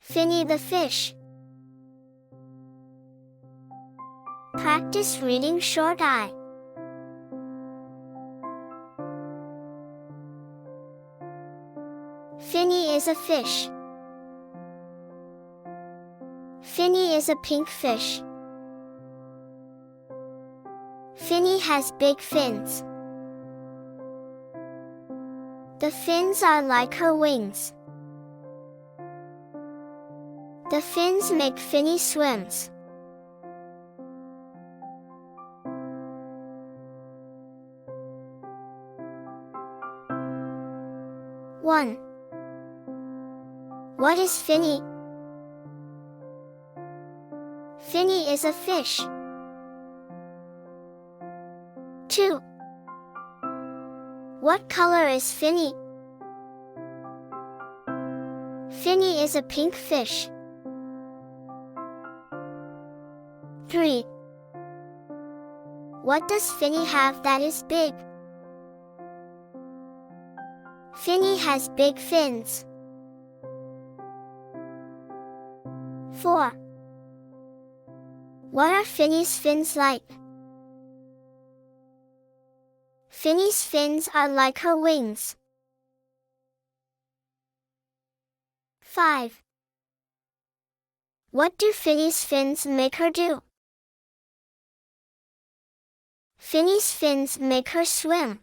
Finny the fish. Practice reading short I. Finny is a fish. Finny is a pink fish. Finny has big fins. The fins are like her wings. The fins make Finny swims. One. What is Finny? Finny is a fish. 2. What color is Finny? Finny is a pink fish. 3. What does Finny have that is big? Finny has big fins. 4. What are Finny's fins like? Finny's fins are like her wings. 5. What do Finny's fins make her do? Finny's fins make her swim.